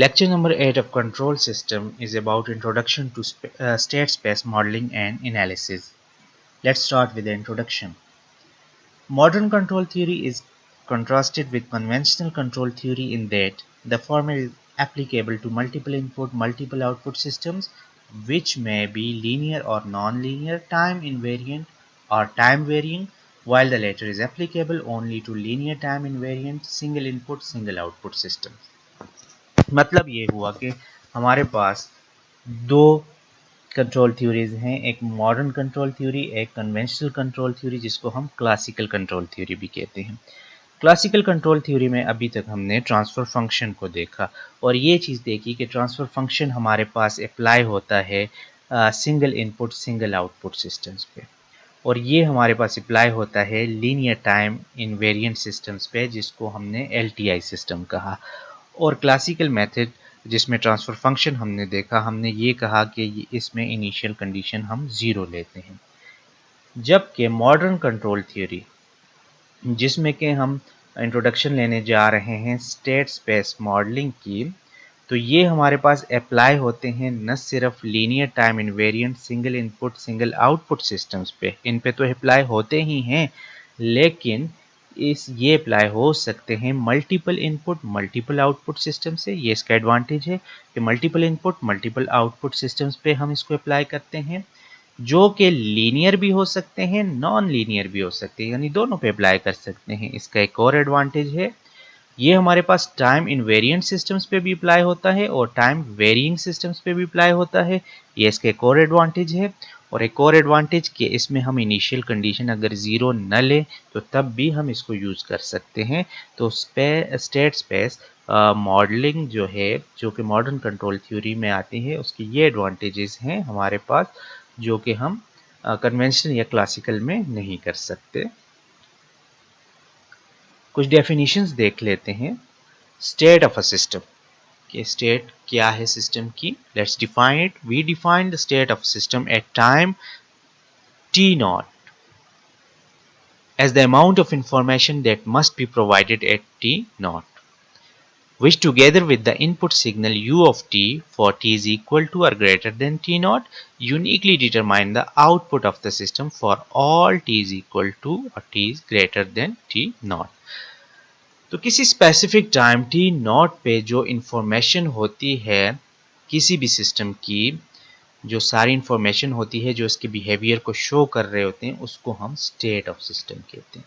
Lecture number 8 of Control System is about Introduction to State Space Modeling and Analysis. Let's start with the introduction. Modern control theory is contrasted with conventional control theory in that the former is applicable to multiple input, multiple output systems which may be linear or non-linear, time invariant or time varying, while the latter is applicable only to linear time invariant, single input, single output systems. मतलब ये हुआ कि हमारे पास दो control theories हैं, एक modern control theory, एक conventional control theory जिसको हम क्लासिकल कंट्रोल थ्योरी भी कहते हैं। क्लासिकल कंट्रोल थ्योरी में अभी तक हमने ट्रांसफ़र फंक्शन को देखा और ये चीज़ देखी कि ट्रांसफ़र फंक्शन हमारे पास अप्लाई होता है single input single output systems पे, और ये हमारे पास अप्लाई होता है लीनियर टाइम इनवेरिएंट सिस्टम्स पे जिसको हमने LTI सिस्टम कहा। और क्लासिकल मेथड जिसमें ट्रांसफ़र फंक्शन हमने देखा, हमने ये कहा कि इसमें इनिशियल कंडीशन हम 0 लेते हैं। जबकि मॉडर्न कंट्रोल थ्योरी जिसमें कि हम इंट्रोडक्शन लेने जा रहे हैं स्टेट स्पेस मॉडलिंग की, तो ये हमारे पास अप्लाई होते हैं न सिर्फ linear time invariant single input single output systems पे, इन पे तो अप्लाई होते ही हैं, लेकिन ये अप्लाई हो सकते हैं multiple input multiple output system से। ये इसका एडवांटेज है कि multiple input multiple output systems पे हम इसको अप्लाई करते हैं, जो कि लीनियर भी हो सकते हैं नॉन लीनियर भी हो सकते हैं, यानी दोनों पे अप्लाई कर सकते हैं। इसका एक और एडवांटेज है, ये हमारे पास टाइम इनवेरिएंट सिस्टम्स पे भी अप्लाई होता है और टाइम वेरिइंग सिस्टम्स पे भी अप्लाई होता है। ये इसका एक और एडवांटेज है। और एक और एडवांटेज कि इसमें हम इनिशियल कंडीशन अगर 0 न लें तो तब भी हम इसको यूज़ कर सकते हैं। तो स्टेट स्पेस मॉडलिंग जो है, जो कि मॉडर्न कंट्रोल थ्योरी में आती है, उसके ये एडवांटेजेस हैं हमारे पास जो कि हम कन्वेंशनल या क्लासिकल में नहीं कर सकते। कुछ डेफिनेशंस देख लेते हैं। स्टेट ऑफ अ सिस्टम, कि स्टेट क्या है सिस्टम की। Let's define it. We define the state of system at time t naught as the amount of information that must be provided at t naught, which together with the input signal u of t for t is equal to or greater than t naught uniquely determine the output of the system for all t is equal to or t is greater than t naught। तो किसी specific time t not पे जो information होती है किसी भी system की, जो सारी इंफॉर्मेशन होती है जो इसके बिहेवियर को शो कर रहे होते हैं, उसको हम स्टेट ऑफ सिस्टम कहते हैं।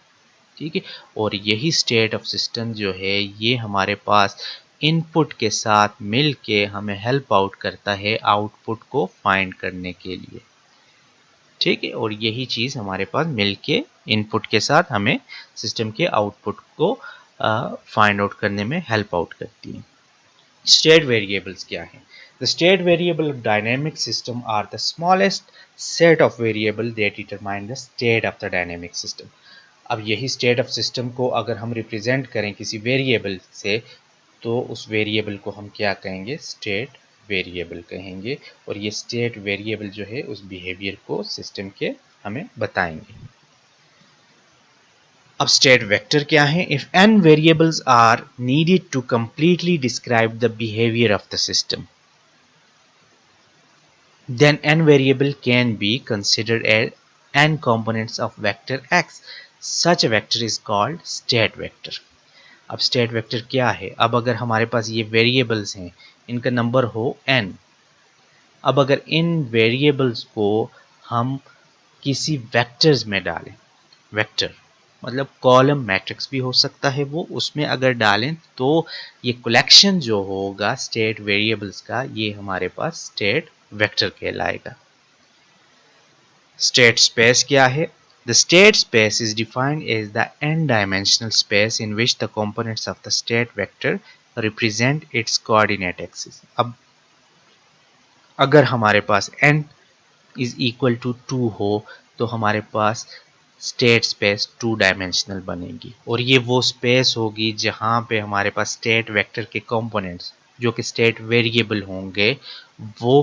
ठीक है, और यही स्टेट ऑफ सिस्टम जो है ये हमारे पास इनपुट के साथ मिल के हमें हेल्प आउट करता है आउटपुट को फाइंड करने के लिए। ठीक है, और यही चीज़ हमारे पास मिल के इनपुट के साथ हमें सिस्टम के आउटपुट को फाइंड आउट करने में हेल्प आउट करती है। स्टेट वेरिएबल्स क्या हैं? The state variable of dynamic system are the smallest set of variable that determine the state of the dynamic system। अब यही स्टेट ऑफ सिस्टम को अगर हम रिप्रेजेंट करें किसी वेरिएबल से, तो उस वेरिएबल को हम क्या कहेंगे? स्टेट वेरिएबल कहेंगे। और ये स्टेट वेरिएबल जो है उस बिहेवियर को सिस्टम के हमें बताएंगे। अब स्टेट वेक्टर क्या है? If n variables are needed to completely describe the behaviour of the system, then n variable can be considered as n components of vector x. Such a vector is called state vector। अब state vector क्या है? अब अगर हमारे पास ये variables हैं, इनका number हो n, अब अगर इन वेरिएबल्स को हम किसी वेक्टर्स में डालें, वेक्टर मतलब कॉलम मैट्रिक्स भी हो सकता है वो, उसमें अगर डालें तो ये कलेक्शन जो होगा स्टेट वेरिएबल्स का, ये हमारे पास स्टेट वेक्टर कहलाएगा। स्टेट स्पेस क्या है? The state space is defined as the n-dimensional space in which the components of the state vector represent its coordinate axis। अब अगर हमारे पास n is equal to 2 हो तो हमारे पास स्टेट स्पेस 2 डायमेंशनल बनेगी, और ये वो स्पेस होगी जहाँ पे हमारे पास स्टेट वेक्टर के कंपोनेंट्स जो कि स्टेट वेरिएबल होंगे वो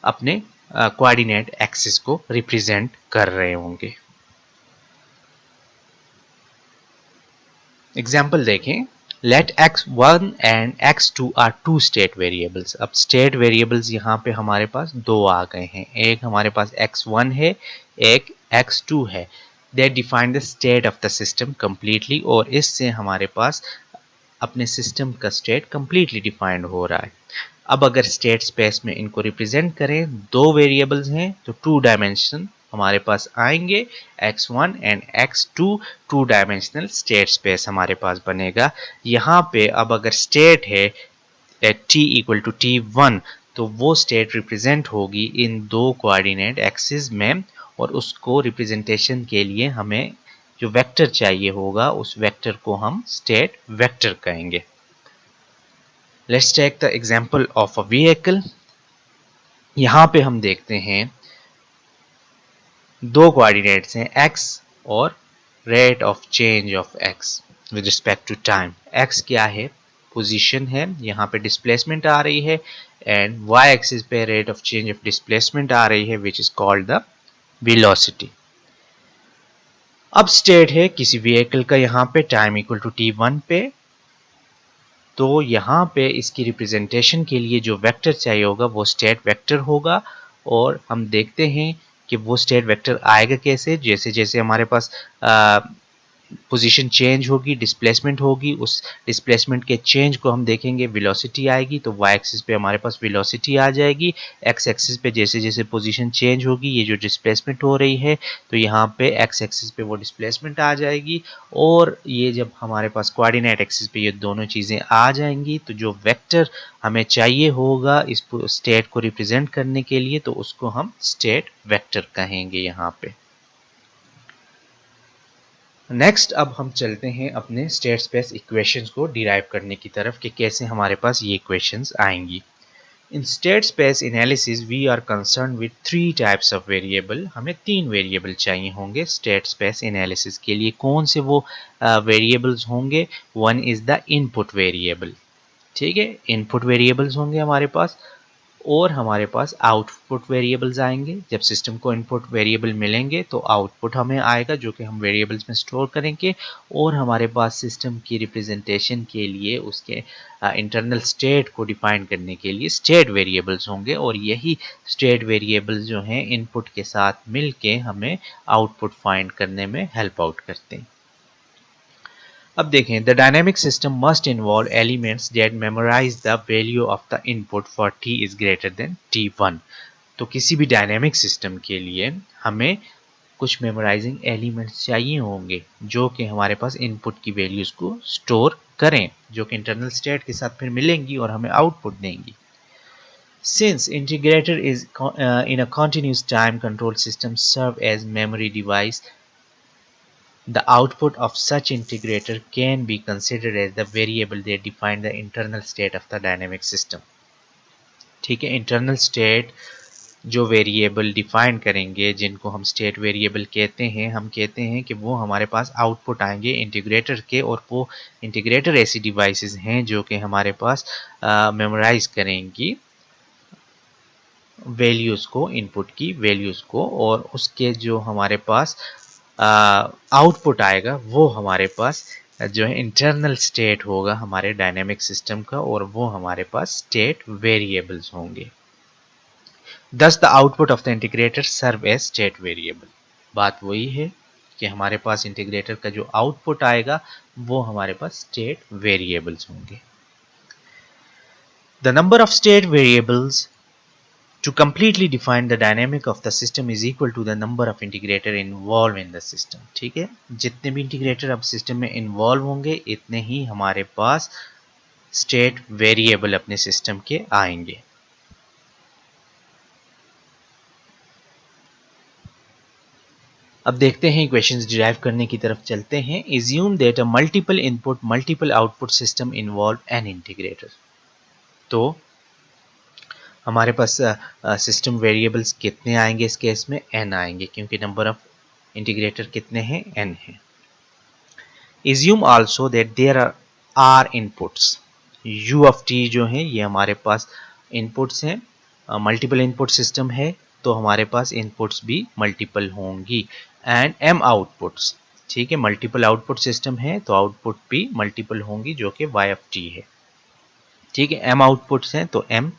अपने कोऑर्डिनेट एक्सिस को रिप्रेजेंट कर रहे होंगे। एग्जाम्पल देखें। Let x1 and x2 are two state variables. अब स्टेट वेरिएबल्स यहाँ पे हमारे पास दो आ गए हैं, एक हमारे पास x1 है, एक x2 है। दे define the state of the system completely, और इससे हमारे पास अपने सिस्टम का स्टेट कंप्लीटली डिफाइंड हो रहा है। अब अगर स्टेट स्पेस में इनको रिप्रेजेंट करें, दो वेरिएबल्स हैं तो टू डायमेंशन हमारे पास आएंगे, x1 and x2 two dimensional state space हमारे पास बनेगा। यहाँ पे अब अगर स्टेट है t इक्वल टू t1, तो वो स्टेट रिप्रेजेंट होगी इन दो कोऑर्डिनेट एक्सिस में, और उसको रिप्रेजेंटेशन के लिए हमें जो वेक्टर चाहिए होगा उस वेक्टर को हम स्टेट वेक्टर कहेंगे। Let's take the example of a vehicle. यहाँ पे हम देखते हैं दो कोऑर्डिनेट्स हैं x और rate of change of x with respect to time. x क्या है? पोजीशन है, यहाँ पे डिस्प्लेसमेंट आ रही है, एंड y एक्सिस पे rate of change of displacement आ रही है which is called the velocity. अब स्टेट है किसी व्हीकल का यहाँ पे टाइम इक्वल टू t1 पे, तो यहाँ पे इसकी रिप्रेजेंटेशन के लिए जो वेक्टर चाहिए होगा वो स्टेट वेक्टर होगा। और हम देखते हैं कि वो स्टेट वेक्टर आएगा कैसे, जैसे जैसे हमारे पास पोजीशन चेंज होगी, डिस्प्लेसमेंट होगी, उस डिस्प्लेसमेंट के चेंज को हम देखेंगे, वेलोसिटी आएगी, तो y एक्सिस पे हमारे पास वेलोसिटी आ जाएगी। x एक्सिस पे जैसे जैसे पोजीशन चेंज होगी, ये जो डिस्प्लेसमेंट हो रही है, तो यहाँ पे x एक्सिस पे वो डिस्प्लेसमेंट आ जाएगी। और ये जब हमारे पास कोऑर्डिनेट एक्सिस पे ये दोनों चीज़ें आ जाएंगी, तो जो वेक्टर हमें चाहिए होगा इस स्टेट को रिप्रेजेंट करने के लिए, तो उसको हम स्टेट वेक्टर कहेंगे यहाँ पे। नेक्स्ट अब हम चलते हैं अपने स्टेट स्पेस इक्वेशंस को डिराइव करने की तरफ कि कैसे हमारे पास ये इक्वेशंस आएंगी। In state space analysis we are concern with three types of variable. हमें तीन वेरिएबल चाहिए होंगे स्टेट स्पेस एनालिसिस के लिए। कौन से वो वेरिएबल्स होंगे? One is the input variable, ठीक है, इनपुट वेरिएबल्स होंगे हमारे पास, और हमारे पास आउटपुट वेरिएबल्स आएंगे। जब सिस्टम को इनपुट वेरिएबल मिलेंगे तो आउटपुट हमें आएगा जो कि हम वेरिएबल्स में स्टोर करेंगे, और हमारे पास सिस्टम की रिप्रेजेंटेशन के लिए उसके इंटरनल स्टेट को डिफाइन करने के लिए स्टेट वेरिएबल्स होंगे, और यही स्टेट वेरिएबल्स जो हैं इनपुट के साथ मिलके हमें आउटपुट फाइंड करने में हेल्प आउट करते हैं। अब देखें, the dynamic system must involve elements that memorise the value of the input for t is greater than t1। तो किसी भी डायनेमिक सिस्टम के लिए हमें कुछ मेमोराइजिंग एलिमेंट्स चाहिए होंगे जो कि हमारे पास इनपुट की वैल्यूज को स्टोर करें, जो कि इंटरनल स्टेट के साथ फिर मिलेंगी और हमें आउटपुट देंगी। Since integrator is in a continuous time control system serve as memory device, the output of such integrator can be considered as the variable that define the internal state of the dynamic system। ठीक है, internal state जो variable define करेंगे, जिनको हम state variable कहते हैं, हम कहते हैं कि वो हमारे पास आउटपुट आएंगे इंटीग्रेटर के, और वो इंटीग्रेटर ऐसी डिवाइसेस हैं जो कि हमारे पास मेमोराइज करेंगी वैल्यूज़ को, इनपुट की वैल्यूज़ को, और उसके जो हमारे पास आउटपुट आएगा वो हमारे पास जो है इंटरनल स्टेट होगा हमारे डायनेमिक सिस्टम का, और वो हमारे पास स्टेट वेरिएबल्स होंगे। Thus the output of the integrator serve as state variable। बात वही है कि हमारे पास इंटीग्रेटर का जो आउटपुट आएगा वो हमारे पास स्टेट वेरिएबल्स होंगे। The number of state variables to completely define the dynamic of the system is equal to the number of integrator involved in the system। ठीक है, जितने भी इंटीग्रेटर अब सिस्टम में इन्वॉल्व होंगे इतने ही हमारे पास स्टेट वेरिएबल अपने सिस्टम के आएंगे। अब देखते हैं इक्वेशंस डिराइव करने की तरफ चलते हैं। Assume that a multiple input multiple output system involve an integrator। तो हमारे पास सिस्टम वेरिएबल्स कितने आएंगे इस केस में? n आएंगे, क्योंकि नंबर ऑफ इंटीग्रेटर कितने हैं? n है। Assume also that there are inputs। u of t जो है ये हमारे पास इनपुट्स हैं, मल्टीपल इनपुट सिस्टम है तो हमारे पास इनपुट्स भी मल्टीपल होंगी, एंड m आउटपुट्स। ठीक है, मल्टीपल आउटपुट सिस्टम है तो आउटपुट भी मल्टीपल होंगी जो कि y ऑफ t है। ठीक है, m आउटपुट्स हैं तो m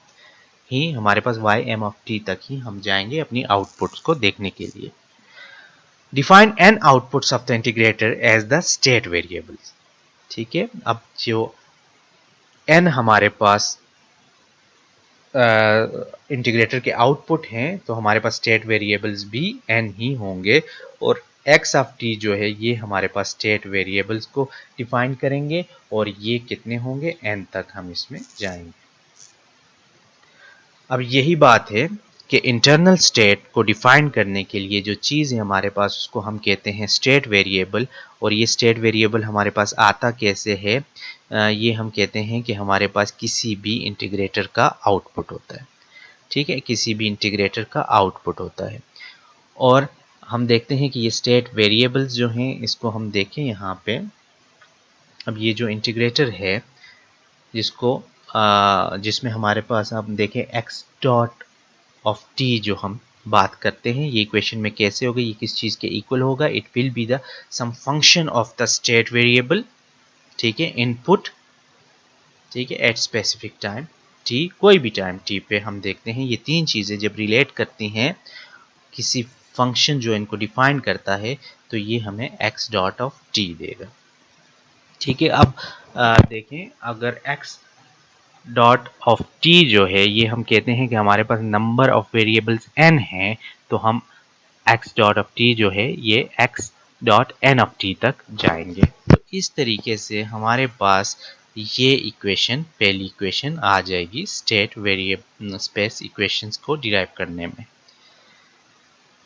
ही हमारे पास y m ऑफ t तक ही हम जाएंगे अपनी आउटपुट्स को देखने के लिए। Define n outputs of the integrator as the state variables. ठीक है, अब जो n हमारे पास इंटीग्रेटर के आउटपुट हैं तो हमारे पास स्टेट वेरिएबल्स भी n ही होंगे, और x ऑफ t जो है ये हमारे पास स्टेट वेरिएबल्स को डिफाइन करेंगे और ये कितने होंगे, n तक हम इसमें जाएंगे। अब यही बात है कि इंटरनल स्टेट को डिफाइन करने के लिए जो चीज़ है हमारे पास उसको हम कहते हैं स्टेट वेरिएबल, और ये स्टेट वेरिएबल हमारे पास आता कैसे है, ये हम कहते हैं कि हमारे पास किसी भी इंटीग्रेटर का आउटपुट होता है। ठीक है, किसी भी इंटीग्रेटर का आउटपुट होता है, और हम देखते हैं कि ये स्टेट वेरिएबल्स जो हैं इसको हम देखें यहाँ पे। अब ये जो इंटीग्रेटर है जिसको जिसमें हमारे पास आप देखें x डॉट ऑफ t जो हम बात करते हैं, ये इक्वेशन में कैसे होगा, ये किस चीज़ के इक्वल होगा, it will be the some function of the state variable. ठीक है, इनपुट, ठीक है, एट स्पेसिफिक टाइम t, कोई भी टाइम t पे हम देखते हैं ये तीन चीज़ें जब रिलेट करती हैं किसी फंक्शन जो इनको डिफाइन करता है तो ये हमें x डॉट ऑफ t देगा। ठीक है, अब देखें अगर x डॉट ऑफ t जो है ये हम कहते हैं कि हमारे पास नंबर ऑफ वेरिएबल्स n हैं, तो हम x डॉट ऑफ t जो है ये x dot n of t तक जाएंगे। तो इस तरीके से हमारे पास ये इक्वेशन, पहली इक्वेशन आ जाएगी स्टेट वेरिएबल स्पेस इक्वेशंस को डिराइव करने में।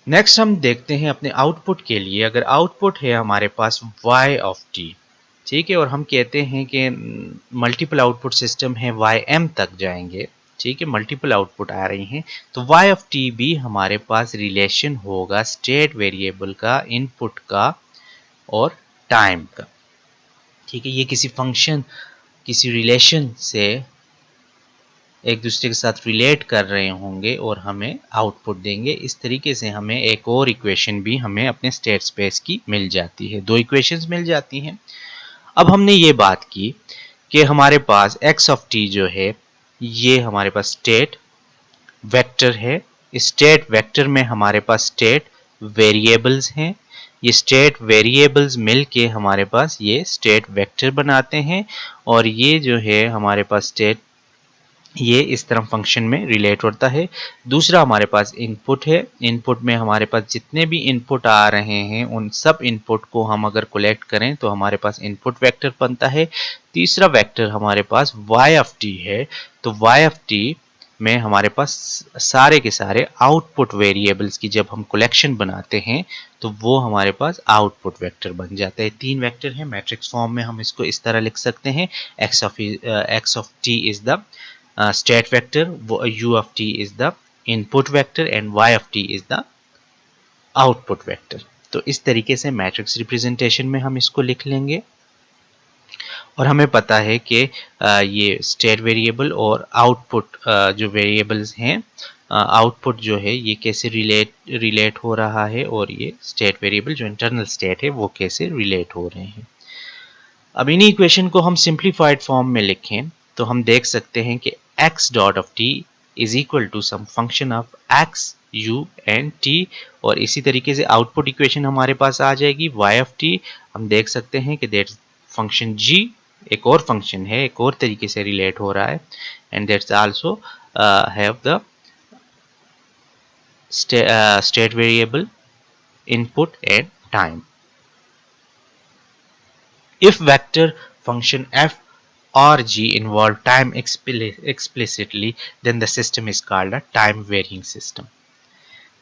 नेक्स्ट हम देखते हैं अपने आउटपुट के लिए, अगर आउटपुट है हमारे पास y ऑफ t, ठीक है, और हम कहते हैं कि मल्टीपल आउटपुट सिस्टम है ym तक जाएंगे। ठीक है, मल्टीपल आउटपुट आ रही हैं तो y ऑफ t भी हमारे पास रिलेशन होगा स्टेट वेरिएबल का, इनपुट का और टाइम का। ठीक है, ये किसी फंक्शन, किसी रिलेशन से एक दूसरे के साथ रिलेट कर रहे होंगे और हमें आउटपुट देंगे। इस तरीके से हमें एक और इक्वेशन भी हमें अपने स्टेट स्पेस की मिल जाती है, दो इक्वेशंस मिल जाती हैं। अब हमने ये बात की कि हमारे पास x ऑफ t जो है ये हमारे पास स्टेट वेक्टर है, स्टेट वेक्टर में हमारे पास स्टेट वेरिएबल्स हैं, ये स्टेट वेरिएबल्स मिलके हमारे पास ये स्टेट वेक्टर बनाते हैं, और ये जो है हमारे पास स्टेट ये इस तरह फंक्शन में रिलेट होता है। दूसरा हमारे पास इनपुट है, इनपुट में हमारे पास जितने भी इनपुट आ रहे हैं उन सब इनपुट को हम अगर कलेक्ट करें तो हमारे पास इनपुट वेक्टर बनता है। तीसरा वेक्टर हमारे पास y ऑफ t है, तो y ऑफ t में हमारे पास सारे के सारे आउटपुट वेरिएबल्स की जब हम कलेक्शन बनाते हैं तो वो हमारे पास आउटपुट वेक्टर बन जाता है। तीन वेक्टर हैं, मैट्रिक्स फॉर्म में हम इसको इस तरह लिख सकते हैं, x of t is the state vector, u of t is the input vector and y of t is the output vector। तो इस तरीके से मैट्रिक्स रिप्रेजेंटेशन में हम इसको लिख लेंगे, और हमें पता है कि ये स्टेट वेरिएबल और आउटपुट जो वेरिएबल्स हैं, आउटपुट जो है ये कैसे रिलेट हो रहा है, और ये स्टेट वेरिएबल जो इंटरनल स्टेट है वो कैसे रिलेट हो रहे हैं। अब इन्हीं इक्वेशन को हम सिंप्लीफाइड फॉर्म में लिखें तो हम देख सकते हैं कि x dot of t is equal to some function of x u and t, और इसी तरीके से आउटपुट इक्वेशन हमारे पास आ जाएगी y ऑफ t। हम देख सकते हैं कि दैट फंक्शन g एक और फंक्शन है, एक और तरीके से रिलेट हो रहा है, and that's also have the state variable, input and time. If vector function f or g involve time explicitly, then the system is called a time varying system।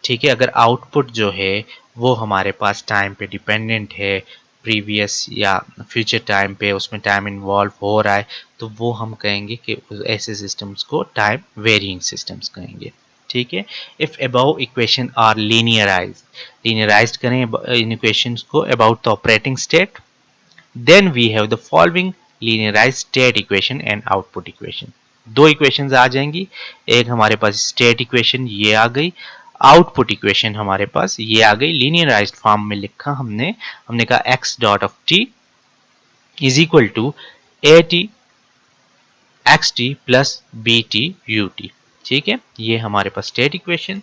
ठीक है, अगर आउटपुट जो है वो हमारे पास टाइम पे डिपेंडेंट है, previous या फ्यूचर टाइम पे उसमें टाइम इन्वॉल्व हो रहा है, तो वो हम कहेंगे कि ऐसे सिस्टम्स को टाइम वेरिंग सिस्टम्स कहेंगे। ठीक है, इफ अबव इक्वेशन आर लीनियराइज्ड करें इन इक्वेशंस को about the operating state, then we have the following linearized state equation and output equation। दो इक्वेशंस आ जाएंगी, एक हमारे पास स्टेट इक्वेशन ये आ गई, आउटपुट इक्वेशन हमारे पास ये आ गई, लीनियराइज्ड फॉर्म में लिखा हमने कहा x dot of t is equal to A t x t plus B t u t. ठीक है, ये हमारे पास स्टेट इक्वेशन,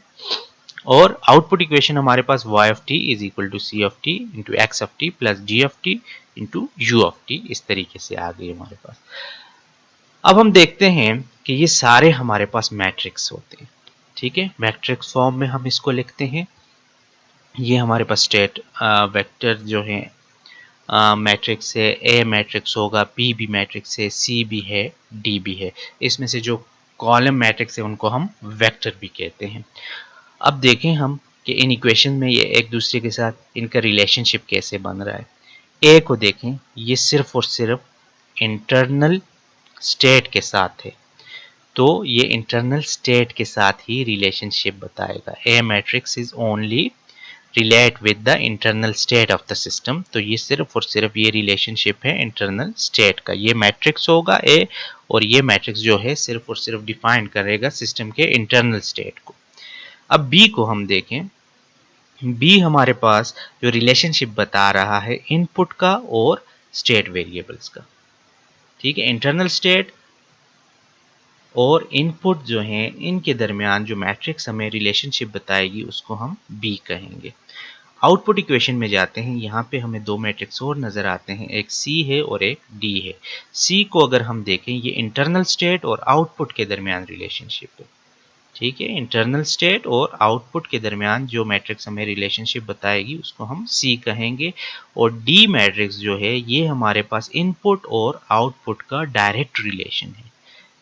और आउटपुट इक्वेशन हमारे पास y of t is equal to C of t into x of t plus G of t into u of t, इस तरीके से आ गई हमारे पास। अब हम देखते हैं कि ये सारे हमारे पास मैट्रिक्स होते हैं। ठीक है, मैट्रिक्स फॉर्म में हम इसको लिखते हैं। ये हमारे पास स्टेट वेक्टर जो है मैट्रिक्स है, ए मैट्रिक्स होगा, बी भी मैट्रिक्स है, सी भी है, डी भी है। इसमें से जो कॉलम मैट्रिक्स है उनको हम वेक्टर भी कहते हैं। अब देखें हम कि इन इक्वेशन में ये एक दूसरे के साथ इनका रिलेशनशिप कैसे बन रहा है। ए को देखें, ये सिर्फ और सिर्फ इंटरनल स्टेट के साथ है, तो ये इंटरनल स्टेट के साथ ही रिलेशनशिप बताएगा। A matrix is only relate with the internal state of the system, तो ये सिर्फ और सिर्फ ये रिलेशनशिप है इंटरनल स्टेट का। ये मैट्रिक्स होगा ए, और ये मैट्रिक्स जो है सिर्फ और सिर्फ डिफाइन करेगा सिस्टम के इंटरनल स्टेट को। अब बी को हम देखें, बी हमारे पास जो रिलेशनशिप बता रहा है इनपुट का और स्टेट वेरिएबल्स का। ठीक है, इंटरनल स्टेट और इनपुट जो है इनके दरमियान जो मैट्रिक्स हमें रिलेशनशिप बताएगी उसको हम बी कहेंगे। आउटपुट इक्वेशन में जाते हैं, यहाँ पे हमें दो मैट्रिक्स और नजर आते हैं, एक सी है और एक डी है। सी को अगर हम देखें, ये इंटरनल स्टेट और आउटपुट के दरमियान रिलेशनशिप है। ठीक है, इंटरनल स्टेट और आउटपुट के दरमियान जो मैट्रिक्स हमें रिलेशनशिप बताएगी उसको हम सी कहेंगे। और डी मैट्रिक्स जो है ये हमारे पास इनपुट और आउटपुट का डायरेक्ट रिलेशन है।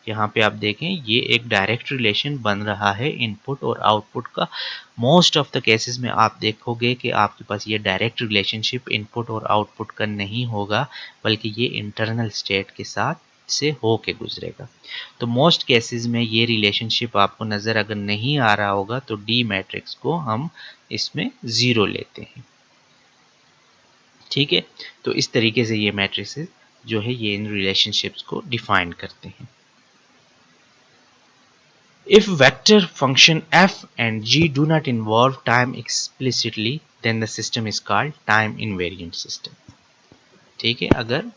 यहाँ पे आप देखें, ये एक डायरेक्ट रिलेशन बन रहा है इनपुट और आउटपुट का। मोस्ट ऑफ द केसेस में आप देखोगे कि आपके पास ये डायरेक्ट रिलेशनशिप इनपुट और आउटपुट का नहीं होगा, बल्कि ये इंटरनल स्टेट के साथ से हो के गुजरेगा। तो मोस्ट केसेस में ये रिलेशनशिप आपको नज़र अगर नहीं आ रहा होगा तो डी मैट्रिक्स को हम इसमें 0 लेते हैं। ठीक है, तो इस तरीके से ये मैट्रिक्स जो है ये इन रिलेशनशिप्स को डिफाइन करते हैं। If vector function f and g do not involve time explicitly, then the system is called time invariant system. ठीक है, अगर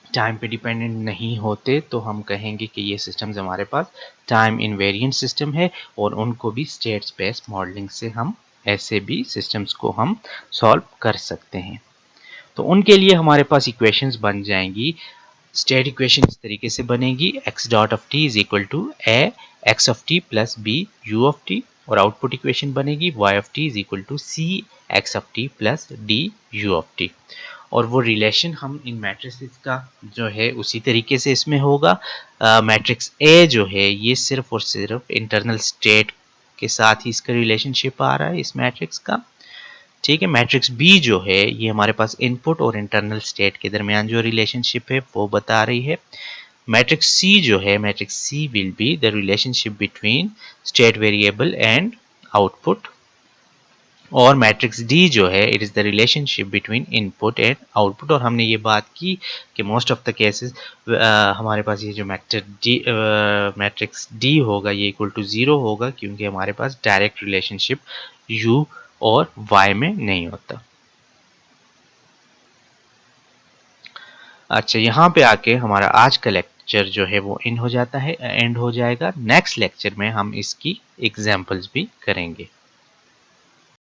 टाइम पे डिपेंडेंट नहीं होते तो हम कहेंगे कि ये सिस्टम्स हमारे पास टाइम इनवेरिएंट सिस्टम है, और उनको भी स्टेट स्पेस मॉडलिंग से हम ऐसे भी सिस्टम्स को हम सॉल्व कर सकते हैं। तो उनके लिए हमारे पास इक्वेशंस बन जाएंगी। स्टेट इक्वेशन इस तरीके से बनेगी, x dot of t is equal to A x of t plus B u of t, और आउटपुट इक्वेशन बनेगी y of t is equal to C x of t plus D u of t. और वो relation हम इन matrix का जो है उसी तरीके से इसमें होगा। मैट्रिक्स ए जो है ये सिर्फ और सिर्फ इंटरनल स्टेट के साथ ही इसका रिलेशनशिप आ रहा है इस मैट्रिक्स का। ठीक है, मैट्रिक्स बी जो है ये हमारे पास इनपुट और इंटरनल स्टेट के दरमियान जो रिलेशनशिप है वो बता रही है। मैट्रिक्स सी जो है, matrix C will be the relationship between state variable and output. और मैट्रिक्स डी जो है it is the relationship between input and output. और हमने ये बात की कि मोस्ट ऑफ द केसेस हमारे पास ये जो मैट्रिक्स डी होगा ये इक्वल टू 0 होगा, क्योंकि हमारे पास डायरेक्ट रिलेशनशिप यू और y में नहीं होता। अच्छा, यहाँ पे आके हमारा आज का लेक्चर जो है वो एंड हो जाता है, एंड हो जाएगा। नेक्स्ट लेक्चर में हम इसकी एग्जाम्पल्स भी करेंगे।